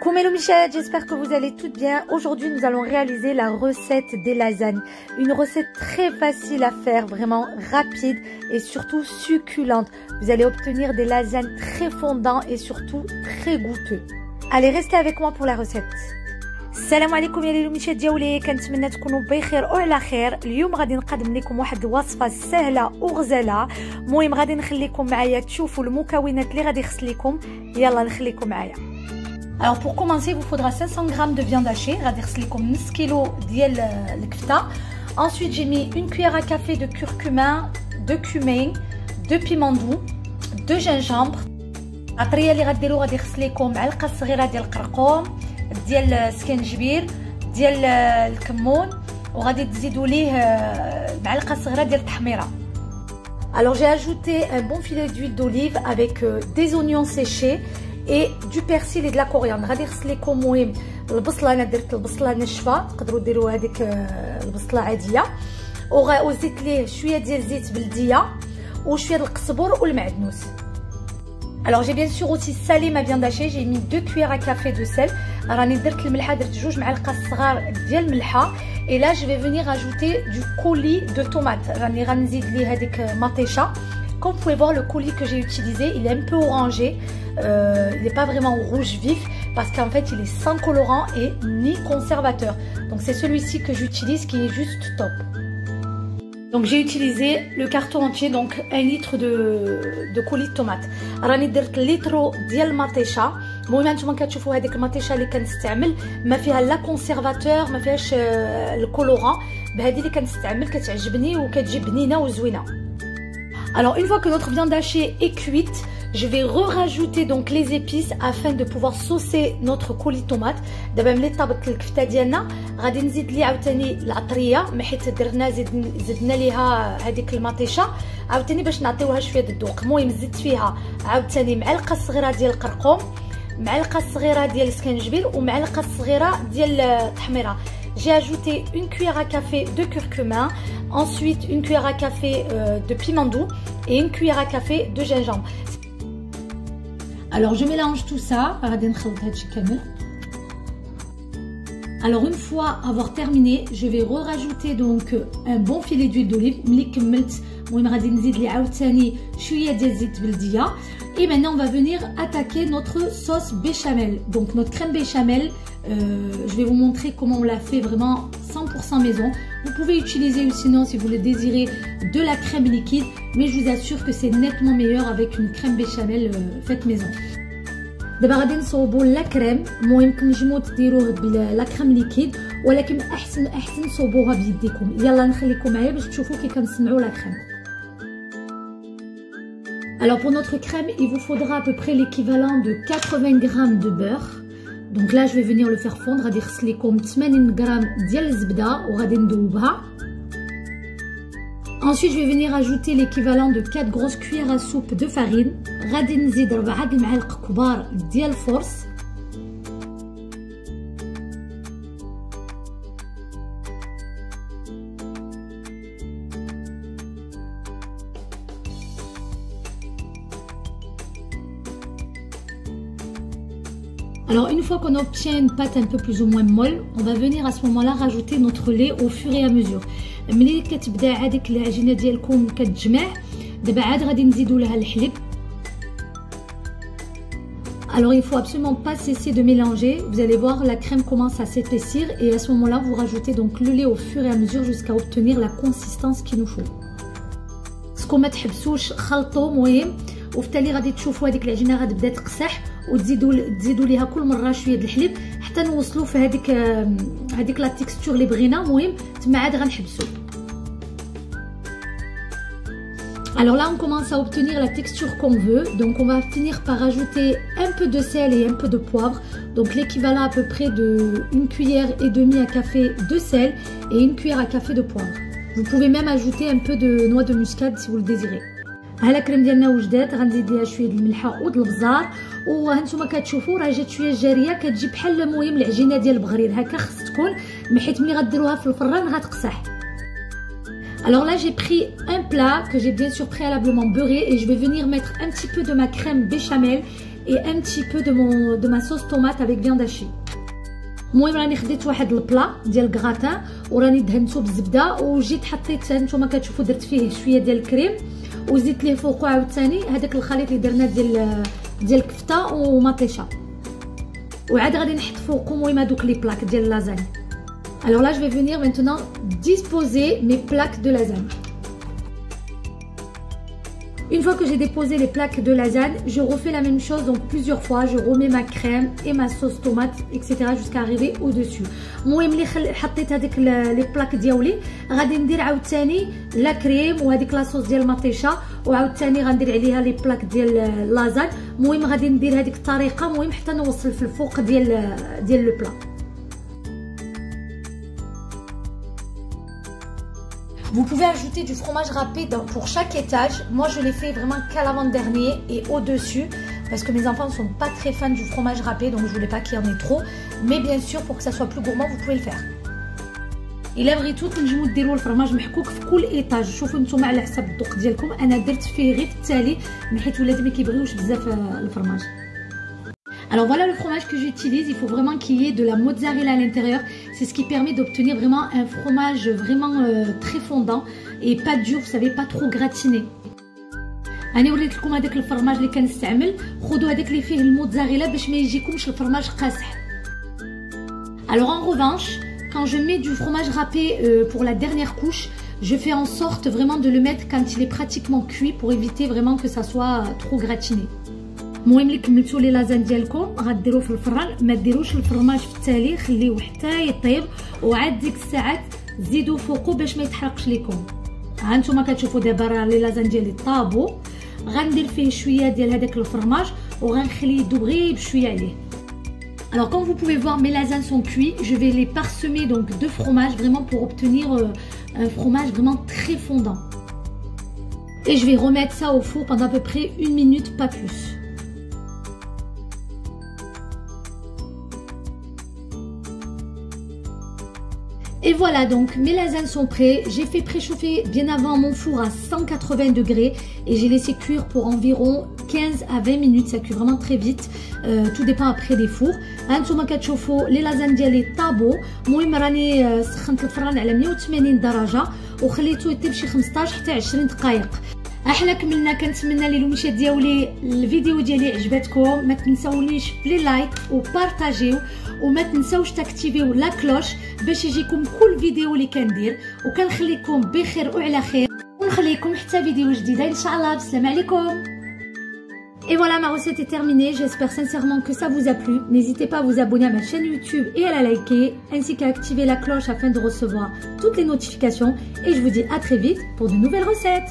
Coucou mes Michel, j'espère que vous allez toutes bien. Aujourd'hui nous allons réaliser la recette des lasagnes. Une recette très facile à faire, vraiment rapide et surtout succulente. Vous allez obtenir des lasagnes très fondantes et surtout très goûteux. Allez, restez avec moi pour la recette. السلام عليكم يا ليلو ميشا ديالي، كنتمنى تكونوا بخير وعلى خير. اليوم غادي نقدم لكم واحد الوصفه سهله وغزاله. المهم غادي نخليكم معايا تشوفوا المكونات اللي غادي يخص لكم. يلا نخليكم معايا. Alors pour commencer, il vous faudra 500 g de viande hachée, غادي يخص لكم نص كيلو ديال الكفته. Ensuite, j'ai mis une cuillère à café de curcuma, de cumin, de piment doux, de gingembre. العطريه اللي غديروا غادي يخص لكم معلقه صغيره ديال القرقوم، ديال السكنجبير، ديال الكمون، وغادي تزيدوا ليه معلقه صغيره ديال التحميره. Alors j'ai ajouté un bon filet d'huile d'olive avec des oignons séchés et du persil et de la coriandre. غادي يخص لكم مهم البصله، انا درت البصله ناشفه، تقدروا ديروا هذيك البصله عاديه، وزيت ليه شويه ديال زيت بلديه وشويه ديال القزبر والمعدنوس. Alors j'ai bien sûr aussi salé ma viande hachée, j'ai mis 2 cuillères à café de sel. راني درت الملحه، درت 2 معالق صغار ديال الملحه. Et là je vais venir ajouter du coulis de tomate. راني غنزيد ليه هذيك مطيشه. Comme vous pouvez voir, le coulis que j'ai utilisé, il est un peu orangé, il n'est pas vraiment rouge vif parce qu'en fait il est sans colorant et ni conservateur. Donc c'est celui-ci que j'utilise qui est juste top. Donc j'ai utilisé le carton entier, donc 1 litre de coulis de tomate. راني درت لتر ديال المطيشه. المهم نتوما كتشوفوا هذيك المطيشه اللي كنستعمل ما فيها لا كونسيرفاتور، ما فيهاش الكولوران، بهذه اللي كنستعمل كتعجبني وكتجي بنينه وزوينه. Alors une fois que notre viande hachée est cuite, je vais rajouter donc les épices afin de pouvoir saucer notre coulis de tomate. دابا ملي طابت الكفته ديالنا غادي نزيد ليه عاوتاني العطريه، حيت درنا زدنا ليها هذيك المطيشه عاوتاني باش نعطيوها شويه د الذوق. المهم زدت فيها عاوتاني معلقه صغيره ديال القرقوم، معلقه صغيره ديال السكنجبير ومعلقه صغيره ديال التحميره. J'ai ajouté une cuillère à café de curcuma, ensuite une cuillère à café de piment doux et une cuillère à café de gingembre. Alors je mélange tout ça. Alors une fois avoir terminé, je vais rajouter donc un bon filet d'huile d'olive. Et maintenant on va venir attaquer notre sauce béchamel. Donc notre crème béchamel, je vais vous montrer comment on l'a fait vraiment 100% maison. Vous pouvez utiliser sinon si vous le désirez de la crème liquide, mais je vous assure que c'est nettement meilleur avec une crème béchamel faite maison. دابا غادي نصوبوا لا كريم. المهم كنجموا ديروه بلا كريم ليكيد، ولكن احسن صوبوها بيديكم. يلا نخليكم معايا باش تشوفوا كي كنصنعوا لا كريم. Alors pour notre crème, il vous faudra à peu près l'équivalent de 80 g de beurre. Donc là je vais venir le faire fondre. غادي يخص لكم 80 g ديال الزبده وغادي ندوبها. Ensuite, je vais venir ajouter l'équivalent de 4 grosses cuillères à soupe de farine. غادي نزيد 4 المعالق كبار ديال الفرص. Alors une fois qu'on obtient une pâte un peu plus ou moins molle, on va venir à ce moment-là rajouter notre lait au fur et à mesure. ملي كتبدا هذيك العجينه ديالكم كتجمع، دابا عاد غادي نزيدوا لها الحليب. Alors il faut absolument pas cesser de mélanger. Vous allez voir, la crème commence à s'épaissir et à ce moment-là vous rajoutez donc le lait au fur et à mesure jusqu'à obtenir la consistance qu'il nous faut. سكو ما تحبسوش خلطوا مهم، وفي التالي غادي تشوفوا هذيك العجينه غتبدا تقسح، وتزيدوا ليها كل مره شويه د الحليب حتى نوصلوا في هذيك لا تيكستور اللي بغينا. المهم تما عاد غنحبسوا. Alors là on commence à obtenir la texture qu'on veut, donc on va finir par ajouter un peu de sel et un peu de poivre, donc l'équivalent à peu près de 1 cuillère et demie à café de sel et 1 cuillère à café de poivre. Vous pouvez même ajouter un peu de noix de muscade si vous le désirez. ها لا كريم ديالنا وجدات، غنزيد ليها شويه د الملحه ود البزار، وهانتوما كتشوفوا راه جات شويه جاريه، كتجي بحال المهم العجينه ديال البغرير هكا خص تكون، حيت ملي غديروها في الفران غتقصح. Alors là j'ai pris un plat que j'ai bien sûr préalablement beurré et je vais venir mettre un petit peu de ma crème béchamel et un petit peu de ma sauce tomate avec viande hachée. المهم راني خديت واحد البلا ديال الكراتان وراني دهنته بالزبده وجيت حطيت نتوما كتشوفوا درت فيه شويه ديال الكريم وزدت ليه فوقو عاوتاني هذاك الخليط اللي درنا ديال الكفته ومطيشه وعاد غادي نحط فوقو المهم هذوك لي بلاك ديال اللازاني. Alors là je vais venir maintenant disposer mes plaques de lasagne. Une fois que j'ai déposé les plaques de lasagne, je refais la même chose donc plusieurs fois. Je remets ma crème et ma sauce tomate, etc. jusqu'à arriver au-dessus. المهم اللي حطيت هذيك لي بلاك ديالي غادي ندير عاوتاني لا كريم وهذيك لا صوص ديال المطيشه وعاوتاني غندير عليها لي بلاك ديال اللازاني. المهم غادي ندير هذيك الطريقه المهم حتى نوصل في الفوق ديال لو بلا. Vous pouvez ajouter du fromage râpé pour chaque étage. Moi, je l'ai fait vraiment qu'à l'avant-dernier et au-dessus parce que mes enfants ne sont pas très fans du fromage râpé, donc je voulais pas qu'il y en ait trop. Mais bien sûr, pour que ça soit plus gourmand, vous pouvez le faire. إلا بغيتو تنجمو ديروا الفرماج محكوك في كل ايطاج. شوفوا نتوما على حسب الذوق ديالكم. أنا درت فيه غير في التالي من حيث ولادي ما كيبغيوش بزاف الفرماج. Alors voilà le fromage que j'utilise, il faut vraiment qu'il y ait de la mozzarella à l'intérieur, c'est ce qui permet d'obtenir vraiment un fromage vraiment très fondant et pas dur, vous savez, pas trop gratiné. أنا وريت لكم هذاك الفرماج اللي كنستعمل، خذوا هذاك اللي فيه الموزاريلا باش ما يجيكمش الفرماج قاصح. Alors en revanche, quand je mets du fromage râpé pour la dernière couche, je fais en sorte vraiment de le mettre quand il est pratiquement cuit pour éviter vraiment que ça soit trop gratiné. المهم اللي كملتوا لي لازان ديالكم غديروه في الفران، ما ديروش الفرماج في التالي، خليوه حتى يطيب وعاد ديك الساعات زيدوا فوقو باش ما يتحرقش لكم. ها نتوما كتشوفوا دابا راه لي لازان ديالي طابو، غندير فيه شويه ديال هذاك الفرماج وغنخليه يذوب غير بشويه عليه. Alors comme vous pouvez voir, mes lasagnes sont cuits, je vais les parsemer donc de fromage vraiment pour obtenir un fromage vraiment très fondant. Et je vais remettre ça au four pendant à peu près 1 minute, pas plus. Et voilà, donc mes lasagnes sont prêtes. J'ai fait préchauffer bien avant mon four à 180 degrés et j'ai laissé cuire pour environ 15 à 20 minutes. Ça cuit vraiment très vite. Tout dépend après des fours. هانتوما كتشوفوا لي لازان ديالي طابو. المهم راني سخنت الفران على 180 درجة وخليته يطيب شي 15 حتى 20 دقائق. احنا كملنا. كنتمنى لي المشاهد ديالي الفيديو ديالي عجبتكم. ما تنساونيش في لي لايك وبارطاجيو وما تنساوش تاكتيفيو لا كلوش باش يجيكم كل فيديو اللي كندير وكنخليكم بخير وعلى خير ونخليكم حتى فيديو جديده ان شاء الله. بسلام عليكم. Et voilà, ma recette est terminée. J'espère sincèrement que ça vous a plu. N'hésitez pas à vous abonner à ma chaîne YouTube et à la liker, ainsi qu'à activer la cloche afin de recevoir toutes les notifications. Et je vous dis à très vite pour de nouvelles recettes.